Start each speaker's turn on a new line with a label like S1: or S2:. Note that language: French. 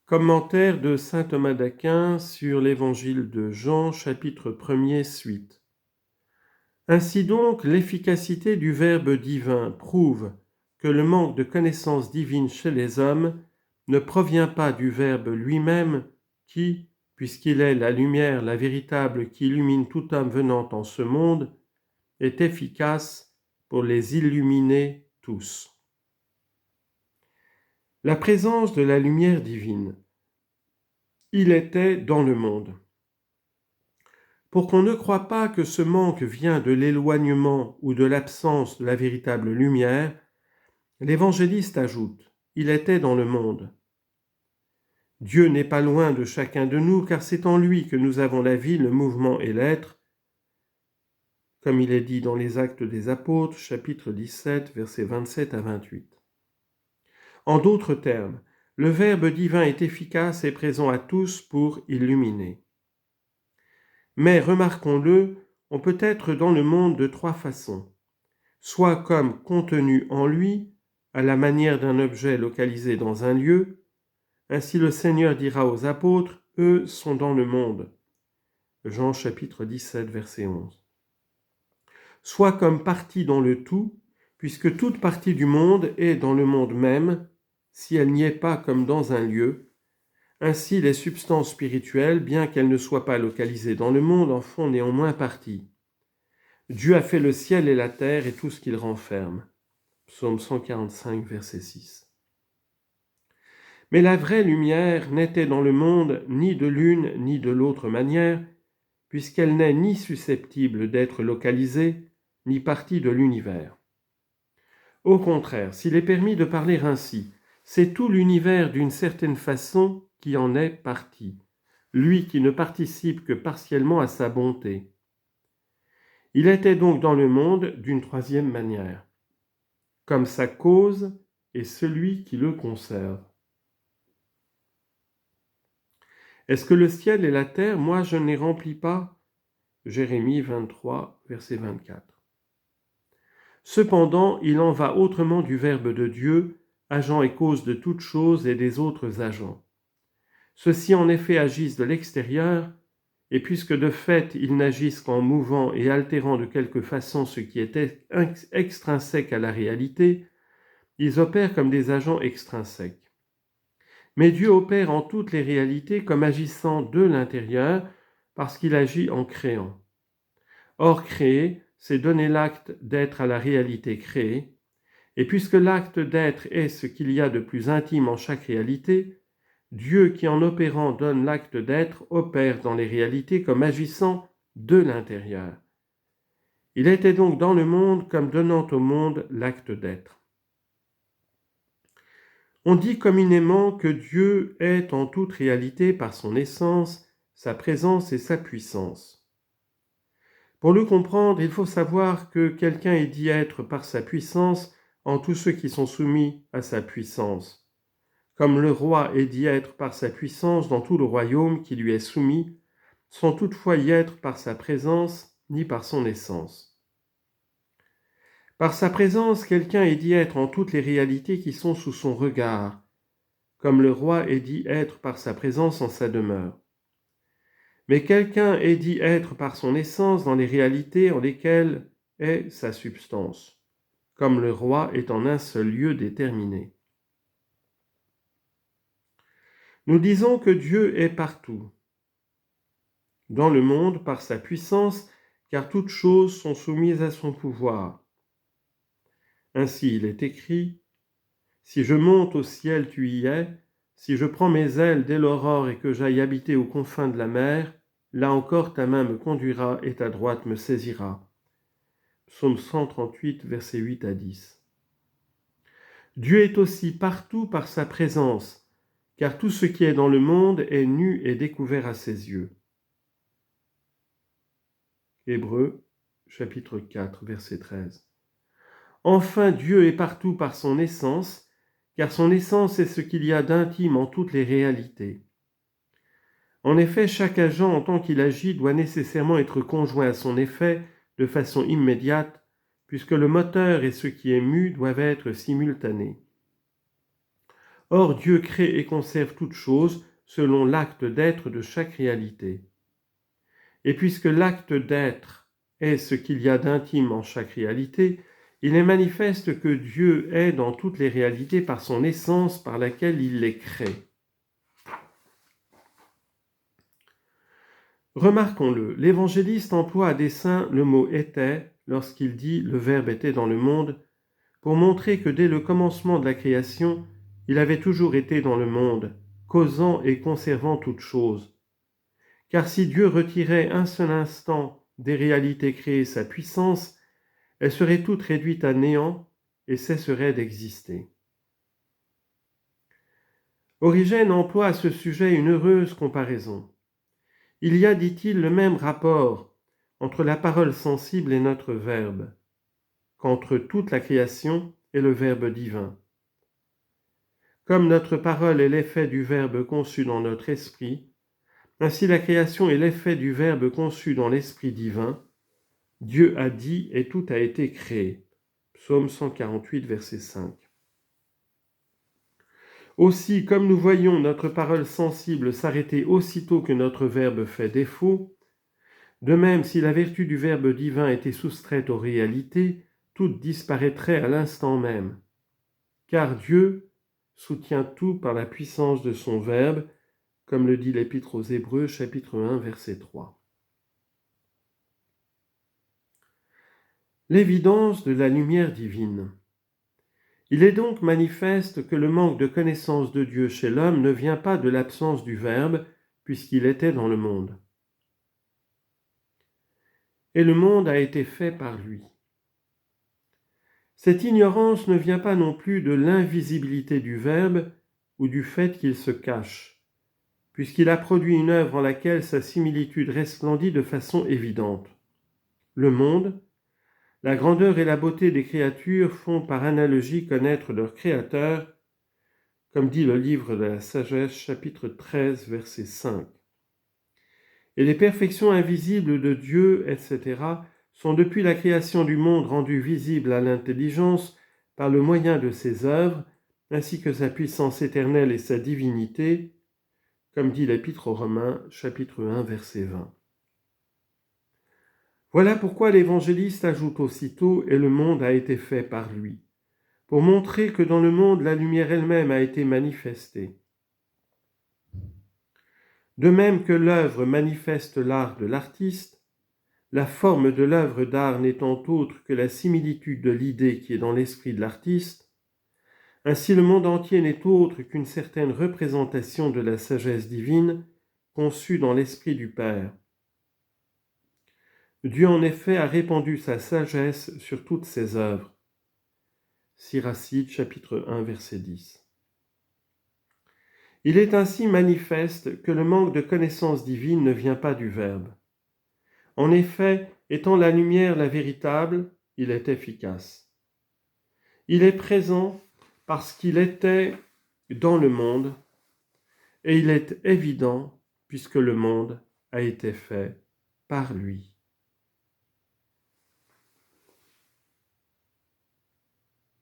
S1: Commentaire de saint Thomas d'Aquin sur l'Évangile de Jean, chapitre 1er, suite. Ainsi donc, l'efficacité du Verbe divin prouve que le manque de connaissance divine chez les hommes ne provient pas du Verbe lui-même qui, puisqu'il est la lumière, la véritable qui illumine tout homme venant en ce monde, est efficace pour les illuminer tous. La présence de la lumière divine. Il était dans le monde. Pour qu'on ne croie pas que ce manque vient de l'éloignement ou de l'absence de la véritable lumière, l'évangéliste ajoute « Il était dans le monde ». Dieu n'est pas loin de chacun de nous, car c'est en lui que nous avons la vie, le mouvement et l'être, comme il est dit dans les Actes des Apôtres, chapitre 17, versets 27 à 28. En d'autres termes, le Verbe divin est efficace et présent à tous pour illuminer. Mais, remarquons-le, on peut être dans le monde de trois façons. Soit comme contenu en lui, à la manière d'un objet localisé dans un lieu. Ainsi le Seigneur dira aux apôtres, « Eux sont dans le monde ». Jean chapitre 17, verset 11. Soit comme partie dans le tout, puisque toute partie du monde est dans le monde même, si elle n'y est pas comme dans un lieu. Ainsi, les substances spirituelles, bien qu'elles ne soient pas localisées dans le monde, en font néanmoins partie. Dieu a fait le ciel et la terre et tout ce qu'il renferme. Psaume 145, verset 6. Mais la vraie lumière n'était dans le monde ni de l'une ni de l'autre manière, puisqu'elle n'est ni susceptible d'être localisée, ni partie de l'univers. Au contraire, s'il est permis de parler ainsi, c'est tout l'univers d'une certaine façon qui en est partie, lui qui ne participe que partiellement à sa bonté. Il était donc dans le monde d'une troisième manière, comme sa cause est celui qui le conserve. Est-ce que le ciel et la terre, moi je ne les remplis pas ? Jérémie 23, verset 24. Cependant, il en va autrement du Verbe de Dieu, agent et cause de toutes choses et des autres agents. Ceux-ci en effet agissent de l'extérieur, et puisque de fait ils n'agissent qu'en mouvant et altérant de quelque façon ce qui est extrinsèque à la réalité, ils opèrent comme des agents extrinsèques. Mais Dieu opère en toutes les réalités comme agissant de l'intérieur, parce qu'il agit en créant. Or, créer, c'est donner l'acte d'être à la réalité créée, et puisque l'acte d'être est ce qu'il y a de plus intime en chaque réalité, Dieu qui en opérant donne l'acte d'être opère dans les réalités comme agissant de l'intérieur. Il était donc dans le monde comme donnant au monde l'acte d'être. On dit communément que Dieu est en toute réalité par son essence, sa présence et sa puissance. Pour le comprendre, il faut savoir que quelqu'un est dit être par sa puissance en tous ceux qui sont soumis à sa puissance. Comme le roi est dit être par sa puissance dans tout le royaume qui lui est soumis, sans toutefois y être par sa présence ni par son essence. Par sa présence, quelqu'un est dit être en toutes les réalités qui sont sous son regard, comme le roi est dit être par sa présence en sa demeure. Mais quelqu'un est dit être par son essence dans les réalités en lesquelles est sa substance, comme le roi est en un seul lieu déterminé. Nous disons que Dieu est partout, dans le monde par sa puissance, car toutes choses sont soumises à son pouvoir. Ainsi il est écrit, « Si je monte au ciel, tu y es, si je prends mes ailes dès l'aurore et que j'aille habiter aux confins de la mer, là encore ta main me conduira et ta droite me saisira. » Psaume 138, versets 8 à 10. Dieu est aussi partout par sa présence, car tout ce qui est dans le monde est nu et découvert à ses yeux. Hébreux, chapitre 4, verset 13. Enfin, Dieu est partout par son essence, car son essence est ce qu'il y a d'intime en toutes les réalités. En effet, chaque agent, en tant qu'il agit, doit nécessairement être conjoint à son effet de façon immédiate, puisque le moteur et ce qui est mu doivent être simultanés. Or, Dieu crée et conserve toutes choses selon l'acte d'être de chaque réalité. Et puisque l'acte d'être est ce qu'il y a d'intime en chaque réalité, il est manifeste que Dieu est dans toutes les réalités par son essence par laquelle il les crée. Remarquons-le, l'évangéliste emploie à dessein le mot « était » lorsqu'il dit « le Verbe était dans le monde » pour montrer que dès le commencement de la création, il avait toujours été dans le monde, causant et conservant toutes choses. Car si Dieu retirait un seul instant des réalités créées sa puissance, elles seraient toutes réduites à néant et cesseraient d'exister. Origène emploie à ce sujet une heureuse comparaison. Il y a, dit-il, le même rapport entre la parole sensible et notre Verbe, qu'entre toute la création et le Verbe divin. Comme notre parole est l'effet du Verbe conçu dans notre esprit, ainsi la création est l'effet du Verbe conçu dans l'Esprit divin. Dieu a dit et tout a été créé. Psaume 148, verset 5. Aussi, comme nous voyons notre parole sensible s'arrêter aussitôt que notre Verbe fait défaut, de même, si la vertu du Verbe divin était soustraite aux réalités, toutes disparaîtraient à l'instant même. Car Dieu soutient tout par la puissance de son Verbe, comme le dit l'Épître aux Hébreux, chapitre 1, verset 3. L'évidence de la lumière divine. Il est donc manifeste que le manque de connaissance de Dieu chez l'homme ne vient pas de l'absence du Verbe, puisqu'il était dans le monde. Et le monde a été fait par lui. Cette ignorance ne vient pas non plus de l'invisibilité du Verbe ou du fait qu'il se cache, puisqu'il a produit une œuvre en laquelle sa similitude resplendit de façon évidente. Le monde, la grandeur et la beauté des créatures font par analogie connaître leur Créateur, comme dit le livre de la Sagesse, chapitre 13, verset 5. Et les perfections invisibles de Dieu, etc., sont depuis la création du monde rendues visibles à l'intelligence par le moyen de ses œuvres, ainsi que sa puissance éternelle et sa divinité, comme dit l'Épître aux Romains, chapitre 1, verset 20. Voilà pourquoi l'évangéliste ajoute aussitôt « et le monde a été fait par lui », pour montrer que dans le monde la lumière elle-même a été manifestée. De même que l'œuvre manifeste l'art de l'artiste, la forme de l'œuvre d'art n'étant autre que la similitude de l'idée qui est dans l'esprit de l'artiste, ainsi le monde entier n'est autre qu'une certaine représentation de la sagesse divine conçue dans l'esprit du Père. Dieu en effet a répandu sa sagesse sur toutes ses œuvres. Siracide, chapitre 1, verset 10. Il est ainsi manifeste que le manque de connaissance divine ne vient pas du Verbe. En effet, étant la lumière la véritable, il est efficace. Il est présent parce qu'il était dans le monde, et il est évident puisque le monde a été fait par lui.